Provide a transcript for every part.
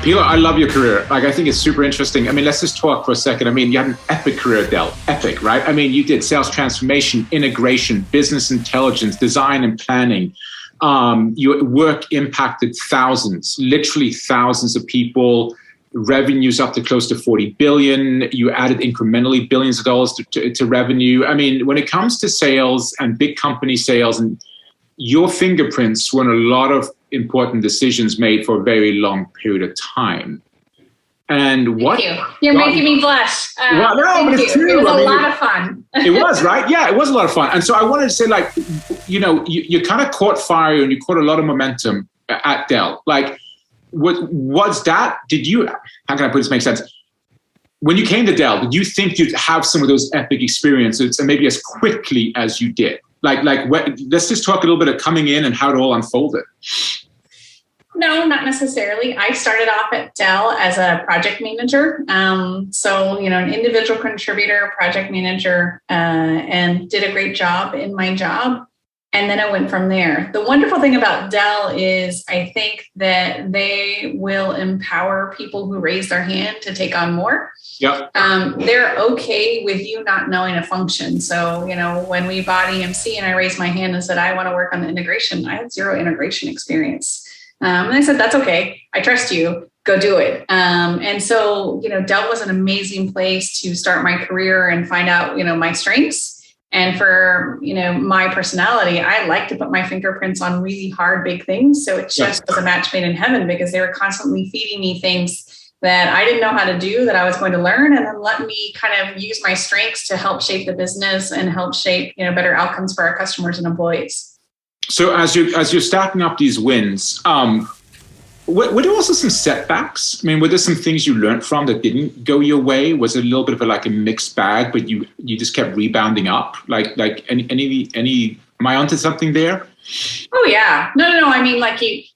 Pilar, I love your career. Like, I think it's super interesting. I mean, let's just talk for a second. I mean, you had an epic career at Dell. Epic, right? I mean, you did sales transformation, integration, business intelligence, design and planning. Your work impacted thousands, literally thousands of people. Revenues up to close to 40 billion. You added incrementally billions of dollars to revenue. I mean, when it comes to sales and big company sales, and your fingerprints were in a lot of important decisions made for a very long period of time. And what you're making me blush. Well, no, but it's true. It was a lot of fun. It was, right? Yeah, it was a lot of fun. And so I wanted to say, like, you kind of caught fire and you caught a lot of momentum at Dell. Like, what was that? How can I put this make sense? When you came to Dell, did you think you'd have some of those epic experiences and maybe as quickly as you did? Let's just talk a little bit of coming in and how it all unfolded. No, not necessarily. I started off at Dell as a project manager. An individual contributor, project manager, and did a great job in my job. And then I went from there. The wonderful thing about Dell is I think that they will empower people who raise their hand to take on more. Yep. They're okay with you not knowing a function. So, when we bought EMC and I raised my hand and said, I want to work on the integration, I had zero integration experience. And I said, that's okay. I trust you. Go do it. And so, Dell was an amazing place to start my career and find out, my strengths. And for, my personality, I like to put my fingerprints on really hard, big things. So it just was a match made in heaven because they were constantly feeding me things that I didn't know how to do that I was going to learn, and then let me kind of use my strengths to help shape the business and help shape, better outcomes for our customers and employees. So as you're stacking up these wins, were there also some setbacks? I mean, were there some things you learned from that didn't go your way? Was it a little bit of a mixed bag, but you just kept rebounding up? Like any? Am I onto something there? Oh yeah, no. I mean,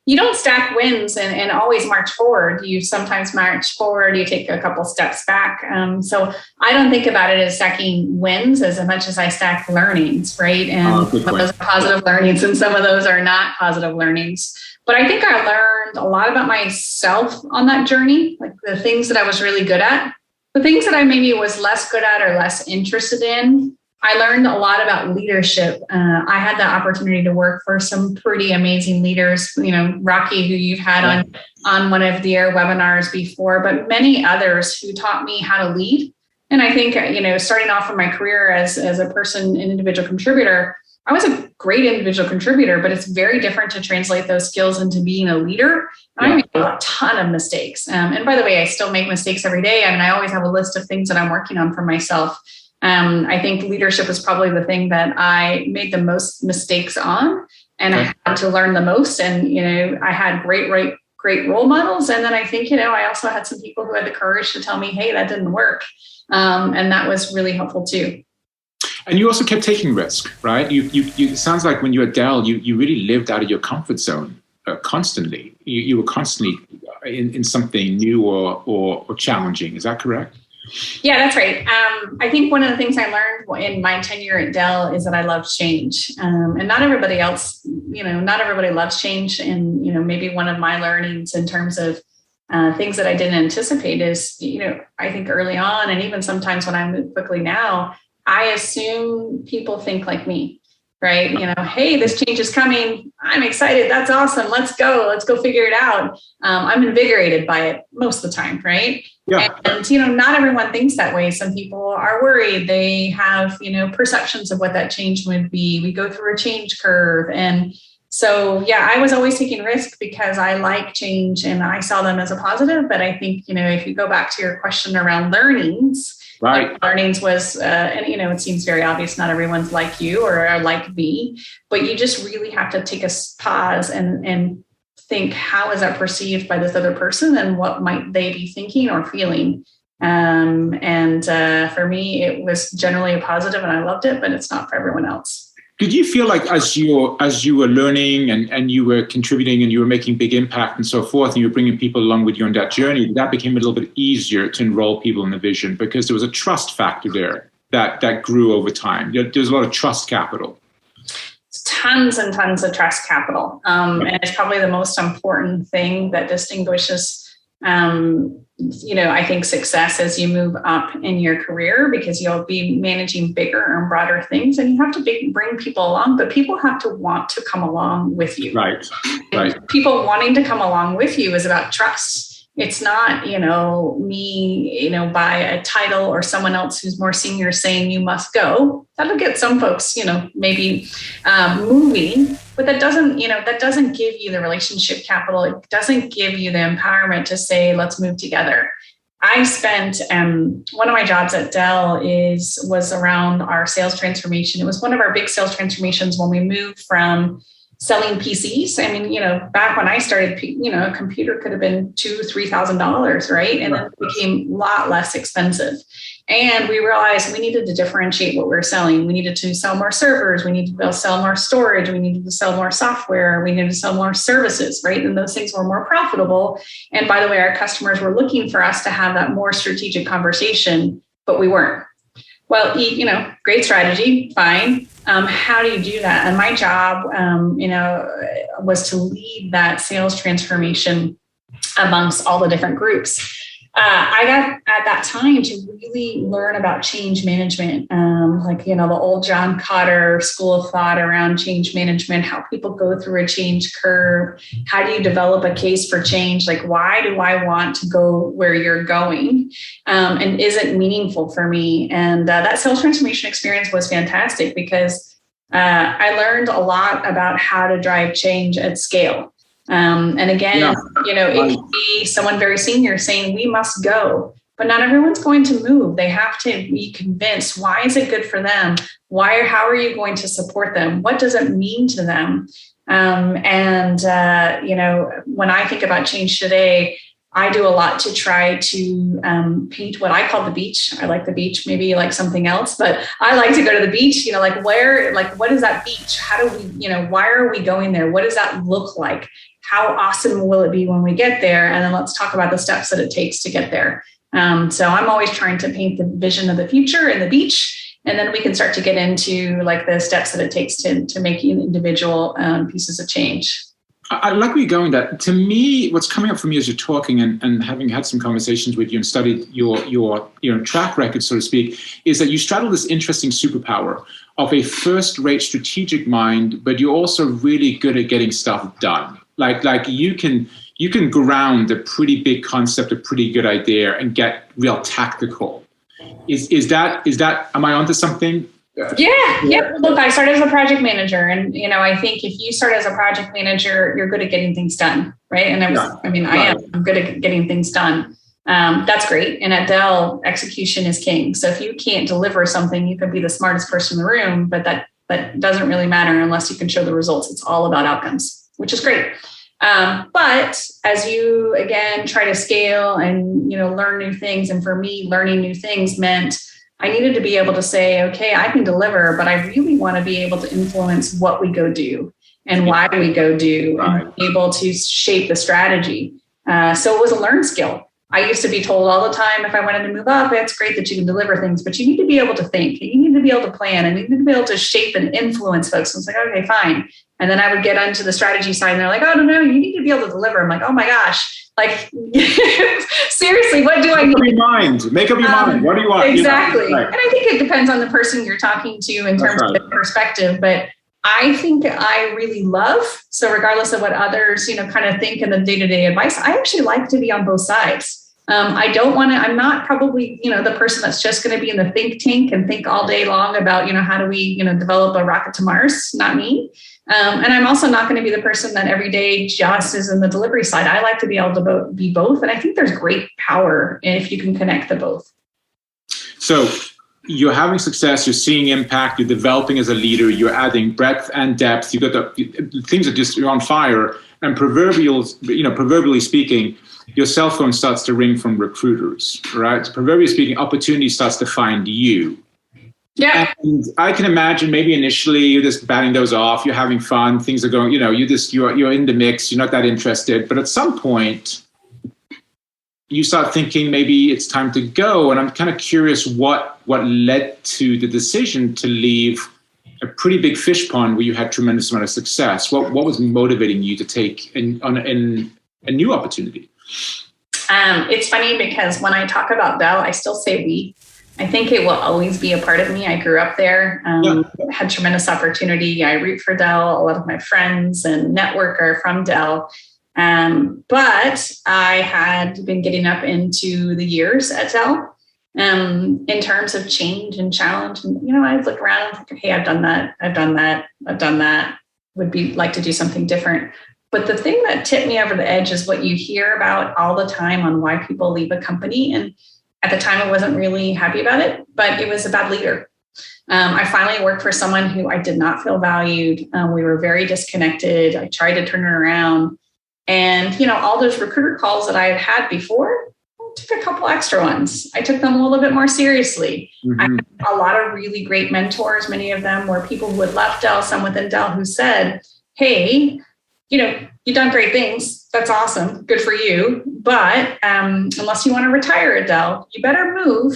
you don't stack wins and always march forward. You sometimes march forward. You take a couple steps back. So I don't think about it as stacking wins as much as I stack learnings, right? And some of those are positive learnings, and some of those are not positive learnings. But I think I learned a lot about myself on that journey, like the things that I was really good at, the things that I maybe was less good at or less interested in. I learned a lot about leadership. I had the opportunity to work for some pretty amazing leaders, Rocky, who you've had on one of their webinars before, but many others who taught me how to lead. And I think, starting off in my career as a person, an individual contributor, I was a great individual contributor, but it's very different to translate those skills into being a leader. Yeah. I made a ton of mistakes. And by the way, I still make mistakes every day. I mean, I always have a list of things that I'm working on for myself. I think leadership is probably the thing that I made the most mistakes on, and I had to learn the most. And, I had great role models. And then I think, I also had some people who had the courage to tell me, hey, that didn't work. And that was really helpful too. And you also kept taking risk, right? It sounds like when you were at Dell, you really lived out of your comfort zone constantly. You were constantly in something new or challenging. Is that correct? Yeah, that's right. I think one of the things I learned in my tenure at Dell is that I love change. And not everybody else, not everybody loves change. And, maybe one of my learnings in terms of things that I didn't anticipate is, I think early on, and even sometimes when I move quickly now, I assume people think like me, right? Hey, this change is coming. I'm excited. That's awesome. Let's go figure it out. I'm invigorated by it most of the time, right? Yeah. And, not everyone thinks that way. Some people are worried. They have, perceptions of what that change would be. We go through a change curve. And so, yeah, I was always taking risk because I like change and I saw them as a positive. But I think, if you go back to your question around learnings, right. Learnings was, and it seems very obvious, not everyone's like you or like me, but you just really have to take a pause and think, how is that perceived by this other person and what might they be thinking or feeling? For me, it was generally a positive and I loved it, but it's not for everyone else. Did you feel like as you were learning and you were contributing and you were making big impact and so forth, and you were bringing people along with you on that journey, that became a little bit easier to enroll people in the vision because there was a trust factor there that grew over time? There's a lot of trust capital. Tons and tons of trust capital. And it's probably the most important thing that distinguishes I think success as you move up in your career, because you'll be managing bigger and broader things, and you have to bring people along, but people have to want to come along with you. Right. People wanting to come along with you is about trust. It's not, me, by a title or someone else who's more senior saying you must go. That'll get some folks, maybe moving, but that doesn't give you the relationship capital. It doesn't give you the empowerment to say, let's move together. I spent one of my jobs at Dell was around our sales transformation. It was one of our big sales transformations when we moved from selling PCs. I mean, back when I started, a computer could have been $2,000-$3,000, right? And then it became a lot less expensive. And we realized we needed to differentiate what we were selling. We needed to sell more servers. We needed to sell more storage. We needed to sell more software. We needed to sell more services, right? And those things were more profitable. And by the way, our customers were looking for us to have that more strategic conversation, but we weren't. Well, great strategy, fine. How do you do that? And my job, was to lead that sales transformation amongst all the different groups. I got at that time to really learn about change management, the old John Kotter school of thought around change management, how people go through a change curve. How do you develop a case for change? Like, why do I want to go where you're going? And is it meaningful for me? And that sales transformation experience was fantastic because I learned a lot about how to drive change at scale. And again, it could be someone very senior saying we must go, but not everyone's going to move. They have to be convinced. Why is it good for them? How are you going to support them? What does it mean to them? When I think about change today, I do a lot to try to paint what I call the beach. I like the beach, maybe you like something else, but I like to go to the beach, what is that beach? How do we, why are we going there? What does that look like? How awesome will it be when we get there? And then let's talk about the steps that it takes to get there. So I'm always trying to paint the vision of the future and the beach. And then we can start to get into the steps that it takes to make individual pieces of change. I like where you're going. That to me, what's coming up for me as you're talking and having had some conversations with you and studied your track record, so to speak, is that you straddle this interesting superpower of a first-rate strategic mind, but you're also really good at getting stuff done. Like you can ground a pretty big concept, a pretty good idea, and get real tactical. Is that? Am I onto something? Yeah. Look, I started as a project manager, and I think if you start as a project manager, you're good at getting things done, right? And I'm good at getting things done. That's great. And at Dell, execution is king. So if you can't deliver something, you could be the smartest person in the room, but that doesn't really matter unless you can show the results. It's all about outcomes, which is great. But as you again try to scale and learn new things, and for me, learning new things meant I needed to be able to say, okay, I can deliver, but I really want to be able to influence what we go do and why we go do, and be able to shape the strategy. So it was a learned skill. I used to be told all the time, if I wanted to move up, it's great that you can deliver things, but you need to be able to think, you need to be able to plan, and you need to be able to shape and influence folks. And it's like, okay, fine. And then I would get onto the strategy side and they're like, oh, no, you need to be able to deliver. I'm like, oh my gosh, seriously, what do I need? Make up your mind. What do you want? Exactly. Right. And I think it depends on the person you're talking to in terms of perspective, but I think I really love, so regardless of what others, kind of think in the day-to-day advice, I actually like to be on both sides. I'm not probably, the person that's just going to be in the think tank and think all day long about, how do we, develop a rocket to Mars? Not me. And I'm also not going to be the person that every day just is in the delivery side. I like to be able to be both. And I think there's great power if you can connect the both. So you're having success, you're seeing impact, you're developing as a leader, you're adding breadth and depth. You've got the things are just, you're on fire, and proverbially speaking, your cell phone starts to ring from recruiters, right? Proverbially speaking, opportunity starts to find you. Yeah. And I can imagine maybe initially you're just batting those off, you're having fun, things are going, you're in the mix, you're not that interested. But at some point, you start thinking maybe it's time to go. And I'm kind of curious what led to the decision to leave a pretty big fish pond where you had tremendous amount of success. What was motivating you to take on a new opportunity? It's funny because when I talk about Dell, I still say we. I think it will always be a part of me. I grew up there, had tremendous opportunity. I root for Dell. A lot of my friends and network are from Dell. But I had been getting up into the years at Dell in terms of change and challenge. And, I'd look around and think, hey, I've done that. Would be like to do something different. But the thing that tipped me over the edge is what you hear about all the time on why people leave a company. And at the time, I wasn't really happy about it, but it was a bad leader. I finally worked for someone who I did not feel valued. We were very disconnected. I tried to turn it around. And, all those recruiter calls that I had had before, I took a couple extra ones. I took them a little bit more seriously. Mm-hmm. I had a lot of really great mentors, many of them were people who had left Dell, some within Dell who said, hey, you've done great things. That's awesome. Good for you. But unless you want to retire at Dell, you better move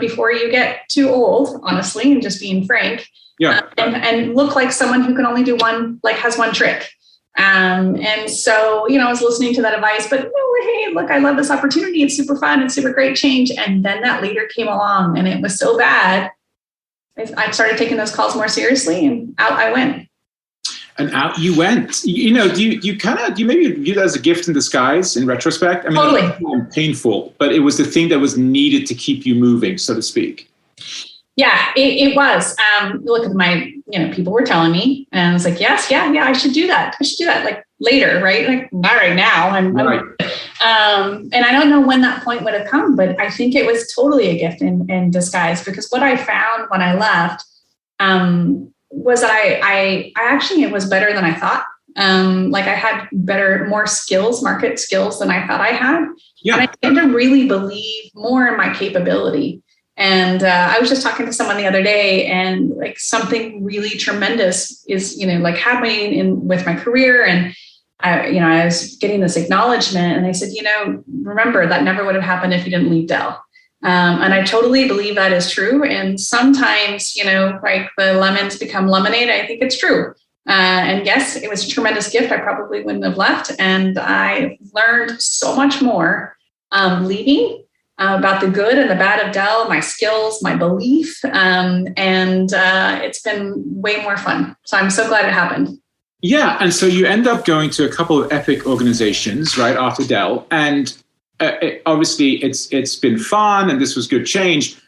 before you get too old, honestly, and just being frank. Yeah. And look like someone who can only do one, like has one trick. And so, I was listening to that advice, but hey, look, I love this opportunity. It's super fun. It's super great change. And then that leader came along and it was so bad. I started taking those calls more seriously and out I went. And out you went. Do you maybe view that as a gift in disguise in retrospect? I mean, totally. It was painful, but it was the thing that was needed to keep you moving, so to speak. Yeah, it was. Look at my, people were telling me, and I was like, yes, yeah, I should do that. Like later, right? Like not right now. Right. And I don't know when that point would have come, but I think it was totally a gift in disguise, because what I found when I left was that I actually, it was better than I thought. Like I had more skills, market skills than I thought I had. Yeah. And I began to really believe more in my capability. And I was just talking to someone the other day, and like something really tremendous is, happening with my career. And I was getting this acknowledgement, and I said, remember that never would have happened if you didn't leave Dell. And I totally believe that is true. And sometimes, like the lemons become lemonade. I think it's true. And yes, it was a tremendous gift. I probably wouldn't have left. And I learned so much more leaving. About the good and the bad of Dell, my skills, my belief. And it's been way more fun. So I'm so glad it happened. Yeah. And so you end up going to a couple of epic organizations right after Dell. And obviously it's been fun and this was good change,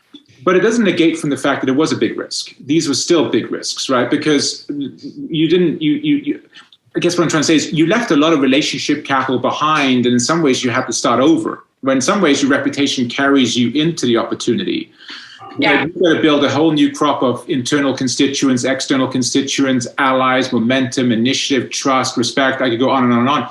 but it doesn't negate from the fact that it was a big risk. These were still big risks, right? Because you I guess what I'm trying to say is you left a lot of relationship capital behind, and in some ways you had to start over. But in some ways, your reputation carries you into the opportunity. Yeah. You've got to build a whole new crop of internal constituents, external constituents, allies, momentum, initiative, trust, respect. I could go on and on and on.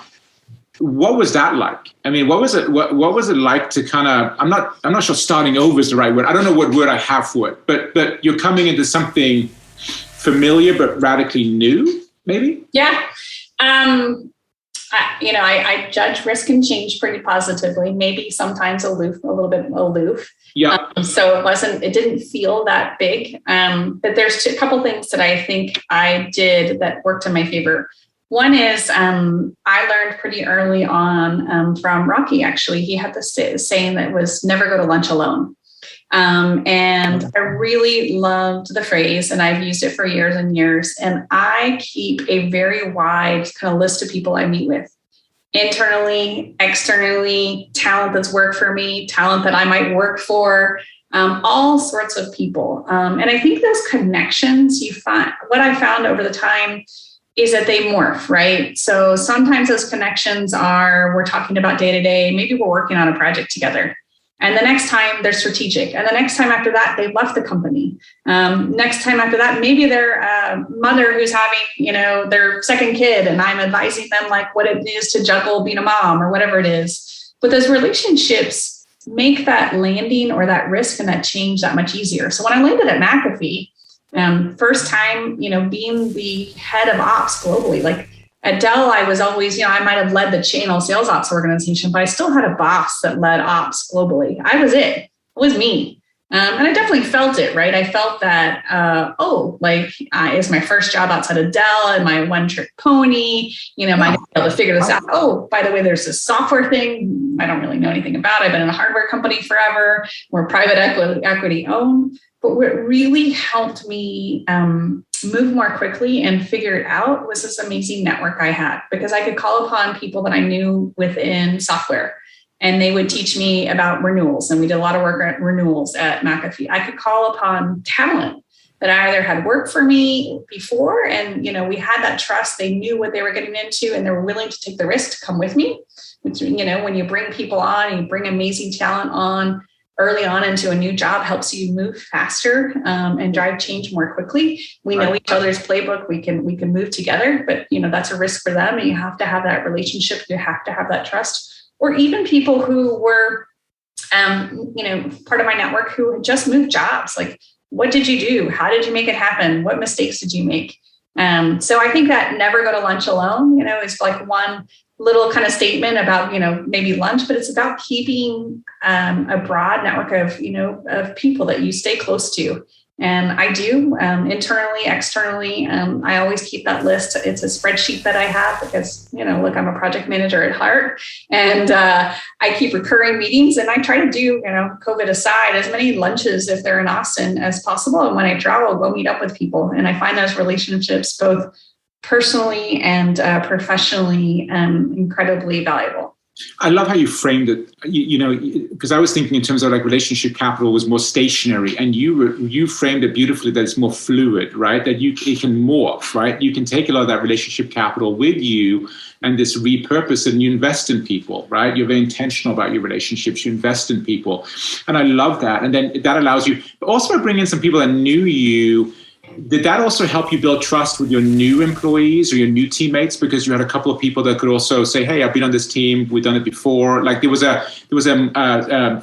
What was that like? I mean, what was it? What was it like to kind of? I'm not sure starting over is the right word. I don't know what word I have for it. But you're coming into something familiar but radically new, maybe. Yeah. I judge risk and change pretty positively, maybe sometimes a little bit aloof. Yeah. So it didn't feel that big. But there's a couple things that I think I did that worked in my favor. One is I learned pretty early on from Rocky, actually. He had this saying that was never go to lunch alone. And I really loved the phrase, and I've used it for years and years. And I keep a very wide kind of list of people I meet with, internally, externally, talent that's worked for me, talent that I might work for, all sorts of people. And I think those connections what I found over the time is that they morph, right? So sometimes those connections we're talking about day to day, maybe we're working on a project together. And the next time they're strategic. And the next time after that, they've left the company. Next time after that, maybe their mother who's having, their second kid, and I'm advising them like what it is to juggle being a mom or whatever it is. But those relationships make that landing or that risk and that change that much easier. So when I landed at McAfee, first time, being the head of ops globally, like at Dell, I was always, I might have led the channel sales ops organization, but I still had a boss that led ops globally. I was it. It was me. And I definitely felt it, right? I felt that, it's my first job outside of Dell and my one trick pony. Am I going to be able to figure this out? Oh, by the way, there's this software thing I don't really know anything about. I've been in a hardware company forever. We're private equity owned. But what really helped me move more quickly and figure it out was this amazing network I had, because I could call upon people that I knew within software. And they would teach me about renewals. And we did a lot of work at renewals at McAfee. I could call upon talent that either had worked for me before, and we had that trust. They knew what they were getting into, and they were willing to take the risk to come with me. Which, when you bring people on and you bring amazing talent on early on into a new job, helps you move faster and drive change more quickly. We know each other's playbook. We can move together, but that's a risk for them. And you have to have that relationship. You have to have that trust. Or even people who were, part of my network who had just moved jobs. Like, what did you do? How did you make it happen? What mistakes did you make? So I think that never go to lunch alone, is like one little kind of statement about, maybe lunch, but it's about keeping a broad network of people that you stay close to. And I do internally, externally. I always keep that list. It's a spreadsheet that I have because, I'm a project manager at heart, and I keep recurring meetings, and I try to do, COVID aside, as many lunches if they're in Austin as possible. And when I travel, go meet up with people. And I find those relationships both personally and professionally incredibly valuable. I love how you framed it, because I was thinking in terms of like relationship capital was more stationary, and you framed it beautifully that it's more fluid, right? That it can morph, right? You can take a lot of that relationship capital with you and this repurpose, and you invest in people, right? You're very intentional about your relationships. You invest in people. And I love that. And then that allows you also to bring in some people that knew you. Did that also help you build trust with your new employees or your new teammates, because you had a couple of people that could also say, "Hey, I've been on this team. We've done it before." Like there was a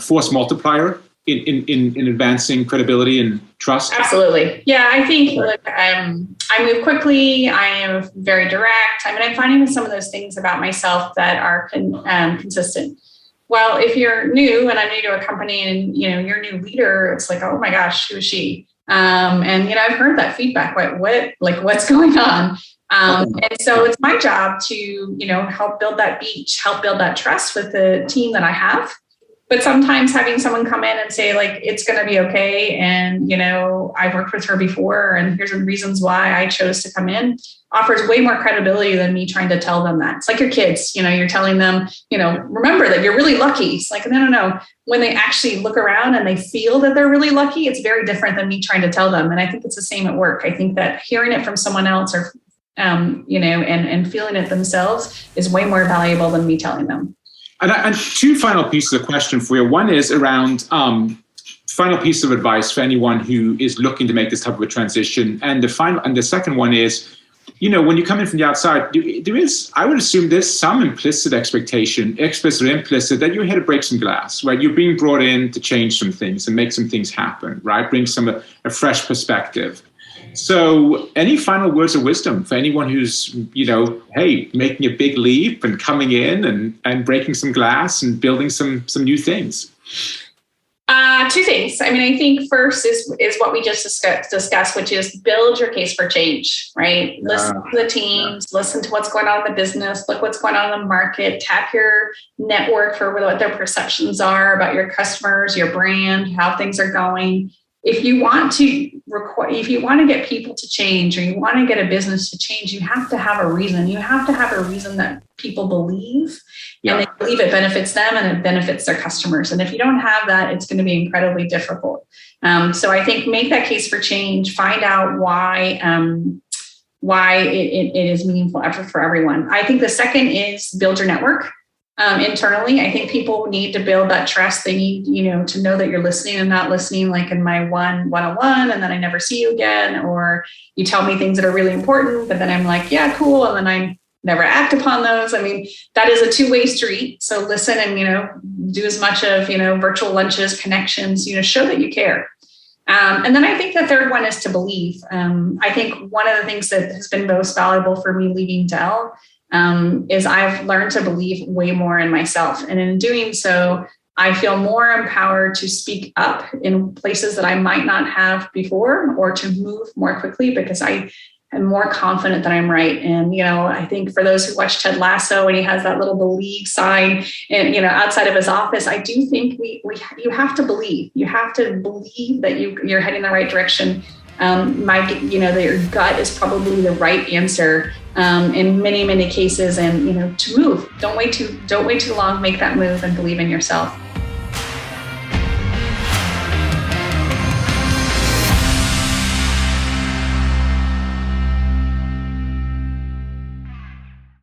force multiplier in advancing credibility and trust. Absolutely, yeah. I think I move quickly. I am very direct. I'm finding some of those things about myself that are consistent. Well, if you're new and I'm new to a company, and you're a new leader, it's like, oh my gosh, who is she? I've heard that feedback. What's going on? And so it's my job to, help build that beach, help build that trust with the team that I have. But sometimes having someone come in and say, like, it's going to be okay. And, I've worked with her before, and here's the reasons why I chose to come in, offers way more credibility than me trying to tell them that. It's like your kids, you're telling them, remember that you're really lucky. It's like, no. When they actually look around and they feel that they're really lucky, it's very different than me trying to tell them. And I think it's the same at work. I think that hearing it from someone else or, and feeling it themselves is way more valuable than me telling them. And two final pieces of question for you. One is around final piece of advice for anyone who is looking to make this type of a transition. And the second one is, when you come in from the outside, there is, I would assume there's some implicit expectation, explicit or implicit, that you're here to break some glass, right? You're being brought in to change some things and make some things happen, right? Bring a fresh perspective. So any final words of wisdom for anyone who's, making a big leap and coming in and breaking some glass and building some new things? Two things. I think first is what we just discussed, which is build your case for change, right? Listen to the teams, listen to what's going on in the business, look what's going on in the market, tap your network for what their perceptions are about your customers, your brand, how things are going. If you want to get people to change, or you want to get a business to change, you have to have a reason. You have to have a reason that people believe, and they believe it benefits them and it benefits their customers. And if you don't have that, it's going to be incredibly difficult. So I think make that case for change, find out why it is meaningful effort for everyone. I think the second is build your network. Internally, I think people need to build that trust. They need, to know that you're listening and not listening like in my one-on-one, and then I never see you again, or you tell me things that are really important, but then I'm like, yeah, cool. And then I never act upon those. That is a two-way street. So listen and, do as much of, virtual lunches, connections, show that you care. And then I think the third one is to believe. I think one of the things that has been most valuable for me leaving Dell is I've learned to believe way more in myself. And in doing so, I feel more empowered to speak up in places that I might not have before, or to move more quickly because I am more confident that I'm right. And, I think for those who watch Ted Lasso and he has that little believe sign and, outside of his office, I do think you have to believe. You have to believe that you're heading the right direction. That your gut is probably the right answer in many, many cases. And, to move, don't wait too long, make that move and believe in yourself.